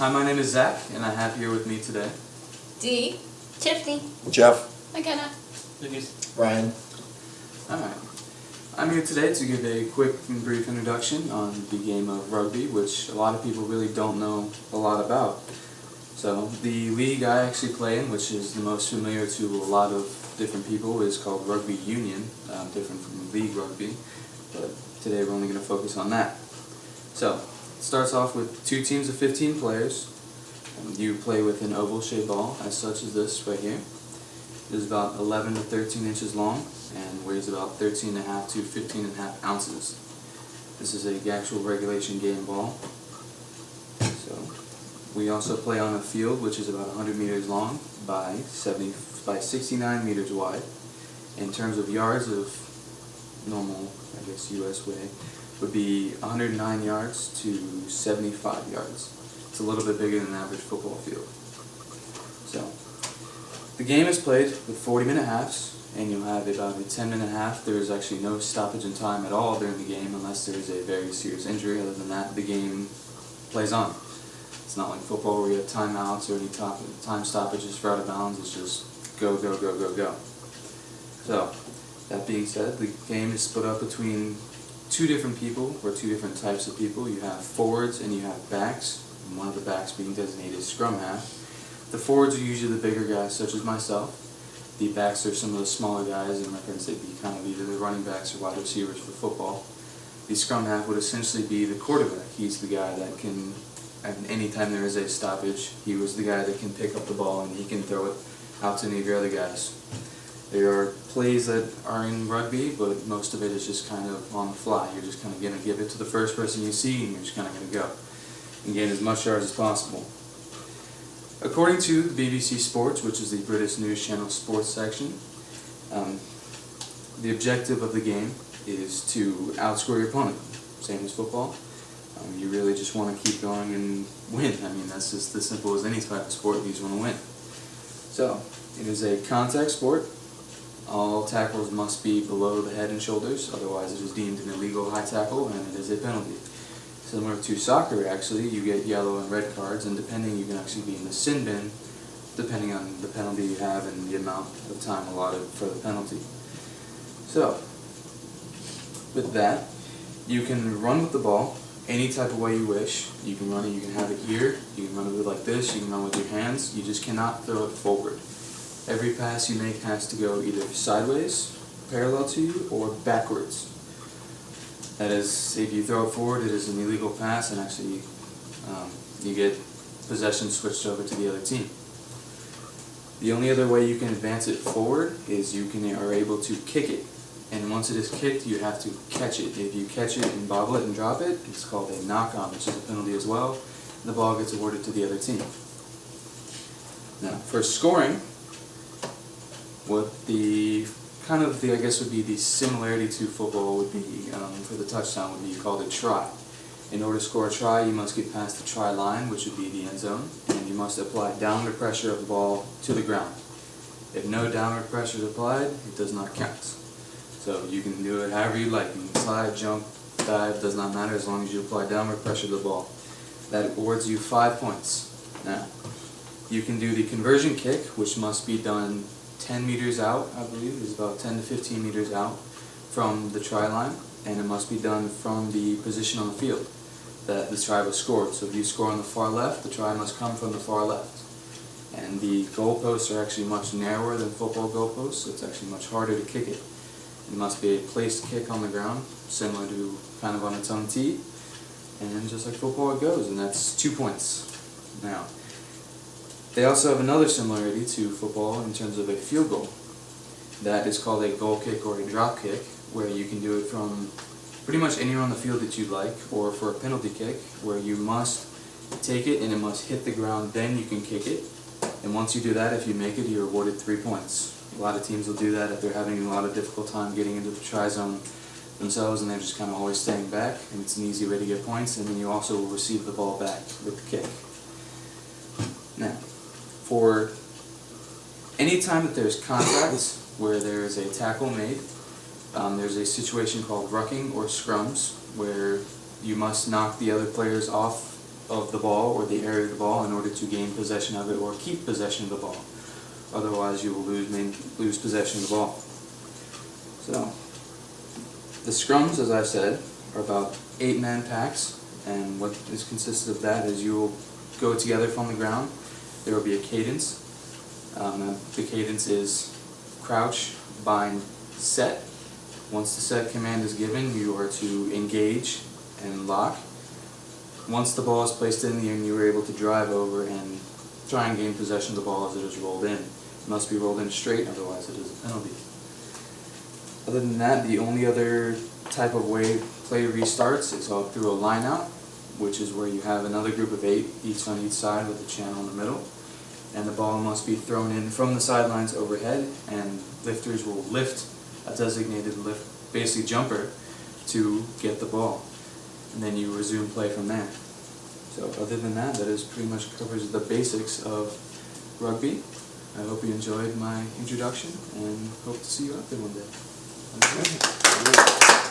Hi, my name is Zach, and I have here with me today Dee. Tiffany. Jeff. McKenna. Ryan. Alright. I'm here today to give a quick and brief introduction on the game of rugby, which a lot of people really don't know a lot about. So, the league I actually play in, which is the most familiar to a lot of different people, is called Rugby Union, different from league rugby, but today we're only going to focus on that. So, it starts off with 2 teams of 15 players. You play with an oval-shaped ball, as such as this right here. It is about 11 to 13 inches long and weighs about 13.5 to 15.5 ounces. This is a actual regulation game ball. So, we also play on a field which is about 100 meters long by 69 meters wide. In terms of yards of normal, I guess, US way, would be 109 yards to 75 yards. It's a little bit bigger than an average football field. So, the game is played with 40-minute halves, and you'll have about a 10-minute half. There is actually no stoppage in time at all during the game unless there is a very serious injury. Other than that, the game plays on. It's not like football where you have timeouts or any time stoppages for out of bounds. It's just go, go, go, go, go. So, that being said, the game is split up between 2 different people, or 2 different types of people. You have forwards and you have backs, and one of the backs being designated scrum half. The forwards are usually the bigger guys, such as myself. The backs are some of the smaller guys, in reference they'd be kind of either the running backs or wide receivers for football. The scrum half would essentially be the quarterback. He's the guy that can, at any time there is a stoppage, he was the guy that can pick up the ball and he can throw it out to any of your other guys. There are plays that are in rugby, but most of it is just kind of on the fly. You're just kind of going to give it to the first person you see, and you're just kind of going to go and gain as much yards as possible. According to the BBC Sports, which is the British News Channel sports section, the objective of the game is to outscore your opponent. Same as football. You really just want to keep going and win. I mean, that's just as simple as any type of sport. You just want to win. So, it is a contact sport. All tackles must be below the head and shoulders, otherwise it is deemed an illegal high tackle and it is a penalty. Similar to soccer, actually, you get yellow and red cards, and depending, you can actually be in the sin bin, depending on the penalty you have and the amount of time allotted for the penalty. So, with that, you can run with the ball any type of way you wish. You can run it, you can have it here, you can run it like this, you can run with your hands, you just cannot throw it forward. Every pass you make has to go either sideways, parallel to you, or backwards. That is, if you throw it forward, it is an illegal pass, and actually you get possession switched over to the other team. The only other way you can advance it forward is you are able to kick it. And once it is kicked, you have to catch it. If you catch it and bobble it and drop it, it's called a knock-on, which is a penalty as well. The ball gets awarded to the other team. Now, for scoring, what the I guess would be the similarity to football would be, for the touchdown, would be called a try. In order to score a try, you must get past the try line, which would be the end zone, and you must apply downward pressure of the ball to the ground. If no downward pressure is applied, it does not count. So you can do it however you like. You can slide, jump, dive, does not matter as long as you apply downward pressure to the ball. That awards you 5 points. Now, you can do the conversion kick, which must be done 10 meters out, I believe. It's about 10 to 15 meters out from the try line, and it must be done from the position on the field that the try was scored. So if you score on the far left, the try must come from the far left. And the goalposts are actually much narrower than football goalposts, so it's actually much harder to kick it. It must be a placed kick on the ground, similar to kind of on its own tee, and just like football it goes, and that's 2 points. Now, they also have another similarity to football in terms of a field goal. That is called a goal kick or a drop kick, where you can do it from pretty much anywhere on the field that you like, or for a penalty kick, where you must take it and it must hit the ground, then you can kick it. And once you do that, if you make it, you're awarded 3 points. A lot of teams will do that if they're having a lot of difficult time getting into the try zone themselves, and they're just kind of always staying back, and it's an easy way to get points, and then you also will receive the ball back with the kick. Now, for any time that there's contact where there is a tackle made, there's a situation called rucking or scrums, where you must knock the other players off of the ball or the area of the ball in order to gain possession of it or keep possession of the ball. Otherwise, you will lose possession of the ball. So, the scrums, as I said, are about 8-man packs, and what is consisted of that is you will go together from the ground. There will be a cadence. The cadence is crouch, bind, set. Once the set command is given, you are to engage and lock. Once the ball is placed in the air, you are able to drive over and try and gain possession of the ball as it is rolled in. It must be rolled in straight, otherwise it is a penalty. Other than that, the only other type of way play restarts is all through a line out, which is where you have another group of 8, each on each side with a channel in the middle. And the ball must be thrown in from the sidelines overhead, and lifters will lift a designated lift, basically jumper, to get the ball. And then you resume play from there. So other than that, that is pretty much covers the basics of rugby. I hope you enjoyed my introduction and hope to see you out there one day. Okay.